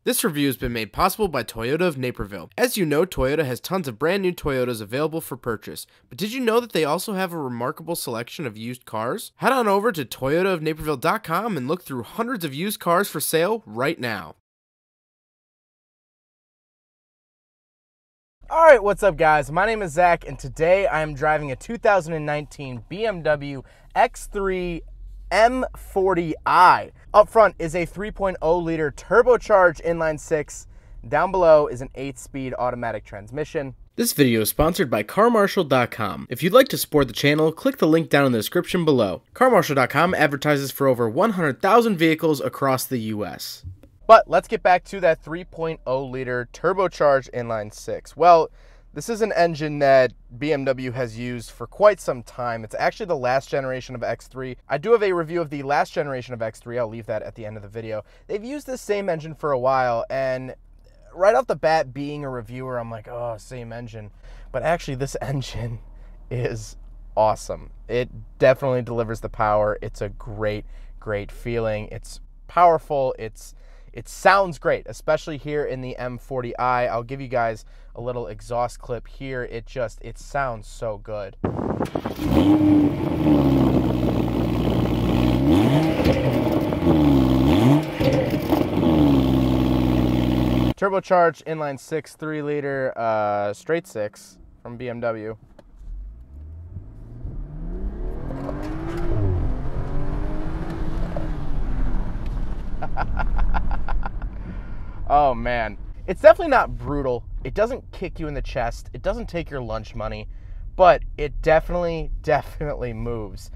This review has been made possible by Toyota of Naperville. As you know, Toyota has tons of brand new Toyotas available for purchase, but did you know that they also have a remarkable selection of used cars? Head on over to toyotaofnaperville.com and look through hundreds of used cars for sale right now. Alright, what's up guys? My name is Zach and today I am driving a 2019 BMW X3 M40i. Up front is a 3.0 liter turbocharged inline 6. Down below is an 8-speed automatic transmission. This video is sponsored by CarMarshal.com. If you'd like to support the channel, click the link down in the description below. CarMarshal.com advertises for over 100,000 vehicles across the US. But let's get back to that 3.0 liter turbocharged inline 6. Well, this is an engine that BMW has used for quite some time. It's actually the last generation of X3. I do have a review of the last generation of X3. I'll leave that at the end of the video. They've used this same engine for a while, and right off the bat, being a reviewer, I'm like, oh, same engine. But actually, this engine is awesome. It definitely delivers the power. It's a great, great feeling. It's powerful. It sounds great, especially here in the M40i. I'll give you guys a little exhaust clip here. It sounds so good. Turbocharged inline 6, 3 liter, straight 6 from BMW. Oh man, it's definitely not brutal. It doesn't kick you in the chest. It doesn't take your lunch money, but it definitely moves.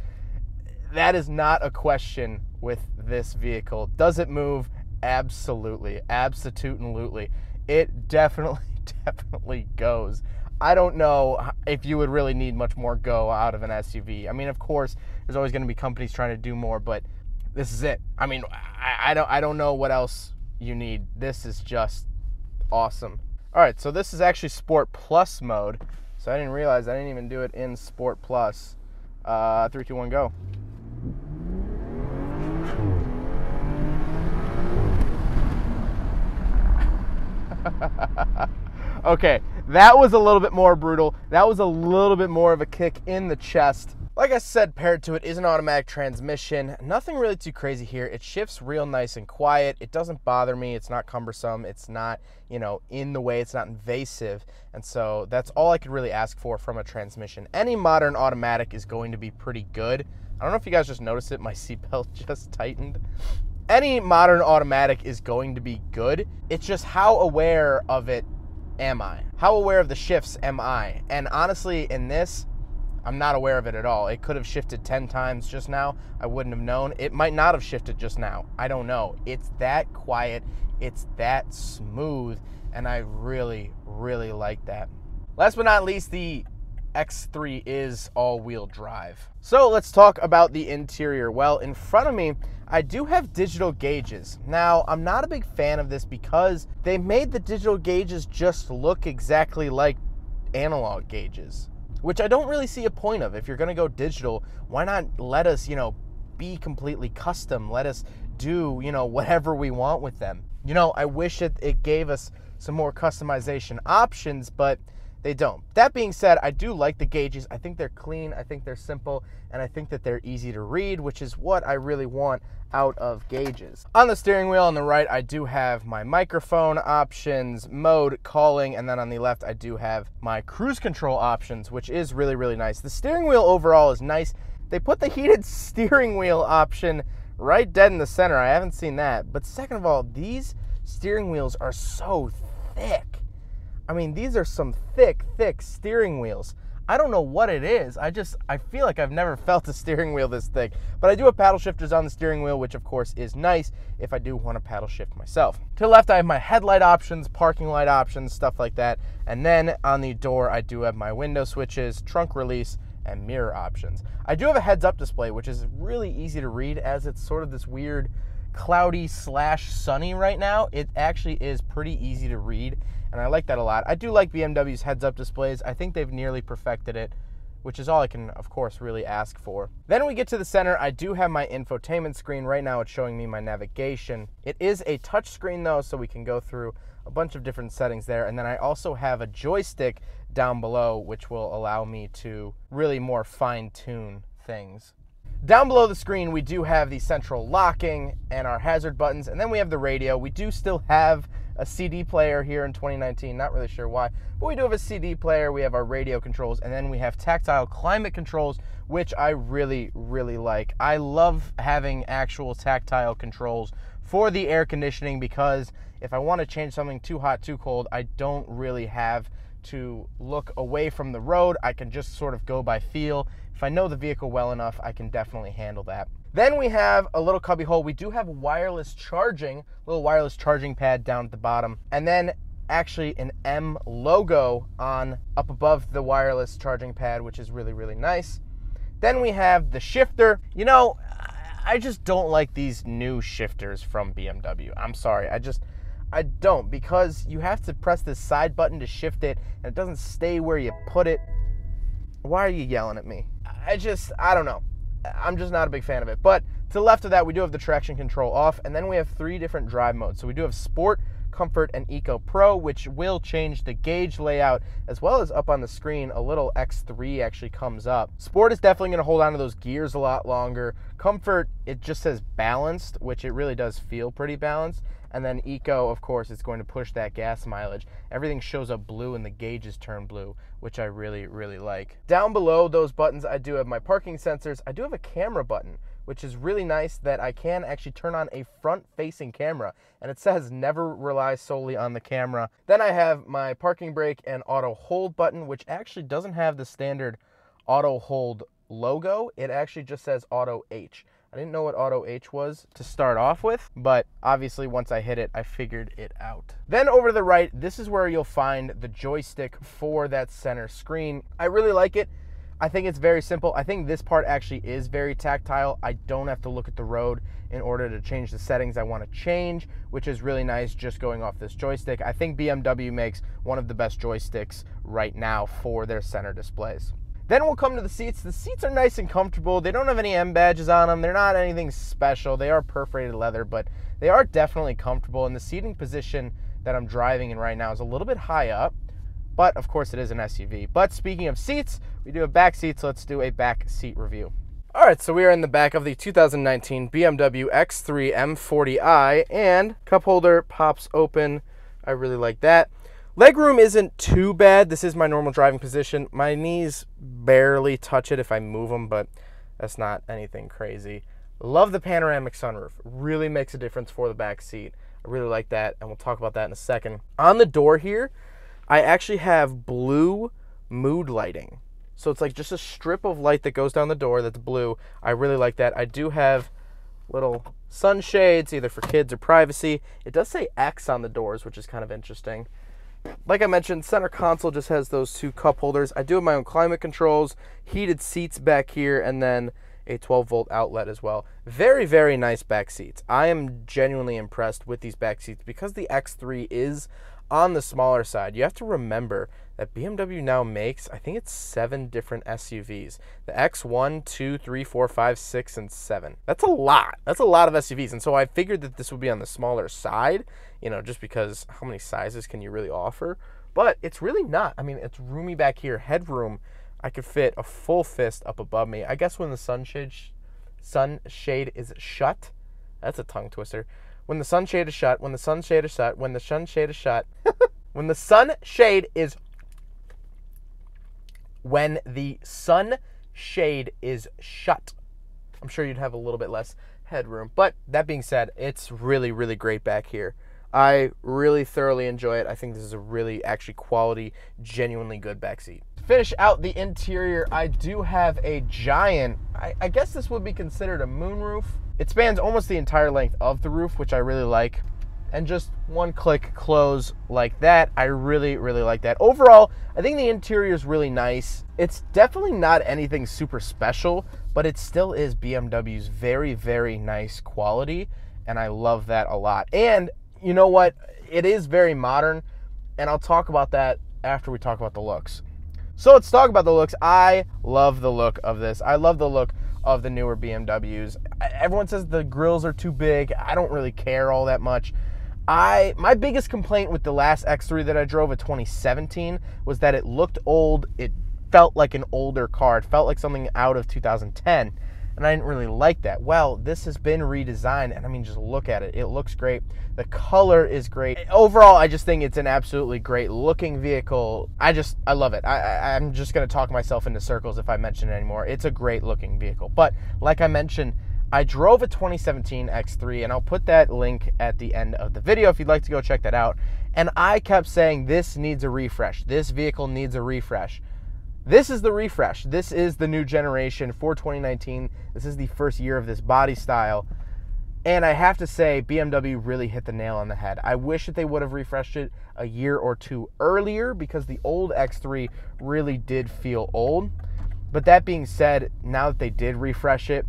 That is not a question with this vehicle. Does it move? Absolutely, absolutely. It definitely goes. I don't know if you would really need much more go out of an SUV. I mean, of course, there's always going to be companies trying to do more, but this is it. I mean, I don't know what else you need. This is just awesome. All right, so this is actually Sport Plus mode. So I didn't realize I didn't even do it in Sport Plus. 3, 2, 1, go. Okay, that was a little bit more brutal. That was a little bit more of a kick in the chest. Like I said, paired to it is an automatic transmission. Nothing really too crazy here. It shifts real nice and quiet. It doesn't bother me. It's not cumbersome. It's not, in the way. It's not invasive. And so that's all I could really ask for from a transmission. Any modern automatic is going to be pretty good. I don't know if you guys just noticed it. My seatbelt just tightened. Any modern automatic is going to be good. It's just how aware of it am I? How aware of the shifts am I? And honestly, in this, I'm not aware of it at all. It could have shifted 10 times just now. I wouldn't have known. It might not have shifted just now. I don't know. It's that quiet. It's that smooth. And I really, really like that. Last but not least, the X3 is all-wheel drive. So let's talk about the interior. Well, in front of me, I do have digital gauges. Now, I'm not a big fan of this because they made the digital gauges just look exactly like analog gauges, which I don't really see a point of. If you're gonna go digital, why not let us, be completely custom? Let us do, whatever we want with them. I wish it gave us some more customization options, but they don't. That being said, I do like the gauges. I think they're clean, I think they're simple, and I think that they're easy to read, which is what I really want out of gauges. On the steering wheel on the right, I do have my microphone options, mode, calling, and then on the left, I do have my cruise control options, which is really, really nice. The steering wheel overall is nice. They put the heated steering wheel option right dead in the center. I haven't seen that. But second of all, these steering wheels are so thick. I mean, these are some thick steering wheels. I don't know what it is. I feel like I've never felt a steering wheel this thick. But I do have paddle shifters on the steering wheel, which of course is nice if I do want to paddle shift myself. To the left, I have my headlight options, parking light options, stuff like that. And then on the door, I do have my window switches, trunk release, and mirror options. I do have a heads-up display, which is really easy to read as it's sort of this weird cloudy / sunny right now. It actually is pretty easy to read, and I like that a lot. I do like BMW's heads-up displays. I think they've nearly perfected it. which is all I can, of course, really ask for. Then we get to the center. I do have my infotainment screen. Right now it's showing me my navigation. It is a touch screen though, so we can go through a bunch of different settings there. And then I also have a joystick down below, which will allow me to really more fine-tune things. Down below the screen, we do have the central locking and our hazard buttons, and then we have the radio. We do still have a CD player here in 2019, not really sure why, but we do have a CD player, we have our radio controls, and then we have tactile climate controls, which I really, really like. I love having actual tactile controls for the air conditioning because if I want to change something too hot, too cold, I don't really have to look away from the road. I can just sort of go by feel. If I know the vehicle well enough, I can definitely handle that. Then we have a little cubby hole. We do have wireless charging, little wireless charging pad down at the bottom, and then actually an M logo on up above the wireless charging pad, which is really, really nice. Then we have the shifter. You know, I just don't like these new shifters from BMW. I'm sorry, I don't, because you have to press this side button to shift it, and it doesn't stay where you put it. Why are you yelling at me? I don't know. I'm just not a big fan of it. But to the left of that, we do have the traction control off, and then we have 3 different drive modes. So we do have Sport, Comfort, and Eco Pro, which will change the gauge layout, as well as up on the screen, a little X3 actually comes up. Sport is definitely going to hold on to those gears a lot longer. Comfort, it just says balanced, which it really does feel pretty balanced. And then Eco, of course, is going to push that gas mileage. Everything shows up blue and the gauges turn blue, which I really, really like. Down below those buttons, I do have my parking sensors. I do have a camera button, which is really nice that I can actually turn on a front-facing camera. And it says never rely solely on the camera. Then I have my parking brake and auto hold button, which actually doesn't have the standard auto hold logo. It actually just says auto H. I didn't know what auto H was to start off with, but obviously once I hit it, I figured it out. Then over to the right, this is where you'll find the joystick for that center screen. I really like it. I think it's very simple. I think this part actually is very tactile. I don't have to look at the road in order to change the settings I want to change, which is really nice just going off this joystick. I think BMW makes one of the best joysticks right now for their center displays. Then we'll come to the seats. The seats are nice and comfortable. They don't have any M badges on them. They're not anything special. They are perforated leather, but they are definitely comfortable. And the seating position that I'm driving in right now is a little bit high up, but of course it is an SUV. But speaking of seats, we do have back seats. So let's do a back seat review. All right, so we are in the back of the 2019 BMW X3 M40i, and cup holder pops open. I really like that. Legroom isn't too bad. This is my normal driving position. My knees barely touch it if I move them, but that's not anything crazy. Love the panoramic sunroof. Really makes a difference for the back seat. I really like that, and we'll talk about that in a second. On the door here, I actually have blue mood lighting. So it's like just a strip of light that goes down the door that's blue. I really like that. I do have little sunshades, either for kids or privacy. It does say X on the doors, which is kind of interesting. Like I mentioned, center console just has those 2 cup holders. I do have my own climate controls, heated seats back here, and then a 12-volt outlet as well. Very, very nice back seats. I am genuinely impressed with these back seats because the X3 is on the smaller side. You have to remember that BMW now makes, I think it's 7 different SUVs. The X1, 2, 3, 4, 5, 6, and 7. That's a lot. That's a lot of SUVs. And so I figured that this would be on the smaller side, you know, just because how many sizes can you really offer? But it's really not. I mean, it's roomy back here. Headroom, I could fit a full fist up above me. I guess when the sunshade is shut, that's a tongue twister. When the sunshade is shut, when the sunshade is shut, when the sunshade is shut, when the sunshade is, when the sunshade is shut, I'm sure you'd have a little bit less headroom. But that being said, it's really, really great back here. I really thoroughly enjoy it. I think this is a really actually quality, genuinely good back seat. To finish out the interior, I do have a giant, I guess this would be considered a moonroof. It spans almost the entire length of the roof, which I really like. And just one click close like that. I really, really like that. Overall, I think the interior is really nice. It's definitely not anything super special, but it still is BMW's very, very nice quality. And I love that a lot. And you know what? It is very modern, and I'll talk about that after we talk about the looks. So let's talk about the looks. I love the look of this. I love the look of the newer BMWs. Everyone says the grills are too big. I don't really care all that much. My biggest complaint with the last X3 that I drove in 2017 was that it looked old. It felt like an older car. It felt like something out of 2010, and I didn't really like that. Well, this has been redesigned, and I mean, just look at it. It looks great. The color is great. Overall, I just think it's an absolutely great looking vehicle. I love it. I'm just going to talk myself into circles if I mention it anymore. It's a great looking vehicle. But like I mentioned, I drove a 2017 X3, and I'll put that link at the end of the video if you'd like to go check that out. And I kept saying, this needs a refresh. This vehicle needs a refresh. This is the refresh. This is the new generation for 2019. This is the first year of this body style. And I have to say, BMW really hit the nail on the head. I wish that they would have refreshed it a year or two earlier, because the old X3 really did feel old. But that being said, now that they did refresh it,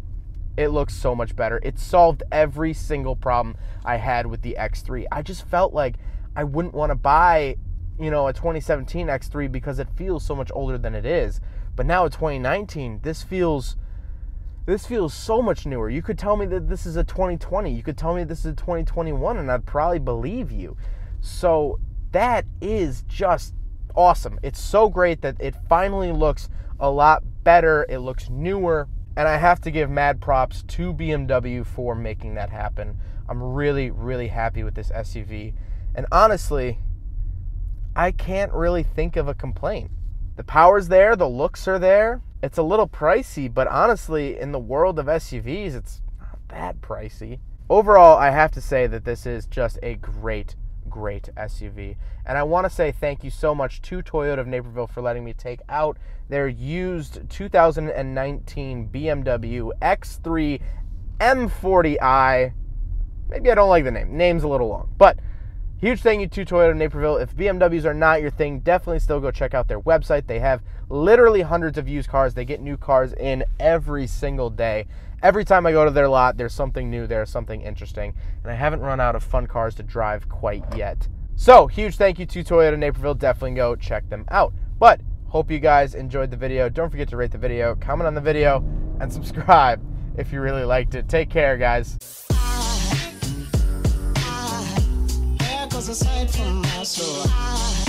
it looks so much better. It solved every single problem I had with the X3. I just felt like I wouldn't want to buy, a 2017 X3 because it feels so much older than it is. But now in 2019, this feels so much newer. You could tell me that this is a 2020. You could tell me this is a 2021, and I'd probably believe you. So that is just awesome. It's so great that it finally looks a lot better. It looks newer. And I have to give mad props to BMW for making that happen. I'm really, really happy with this SUV. And honestly, I can't really think of a complaint. The power's there, the looks are there. It's a little pricey, but honestly, in the world of SUVs, it's not that pricey. Overall, I have to say that this is just a great SUV. And I want to say thank you so much to Toyota of Naperville for letting me take out their used 2019 BMW X3 M40i. Maybe I don't like the name. Name's a little long. But huge thank you to Toyota of Naperville. If BMWs are not your thing, definitely still go check out their website. They have literally hundreds of used cars. They get new cars in every single day. Every time I go to their lot, there's something new there, something interesting. And I haven't run out of fun cars to drive quite yet. So, huge thank you to Toyota Naperville. Definitely go check them out. But, hope you guys enjoyed the video. Don't forget to rate the video, comment on the video, and subscribe if you really liked it. Take care, guys. Aside from my soul.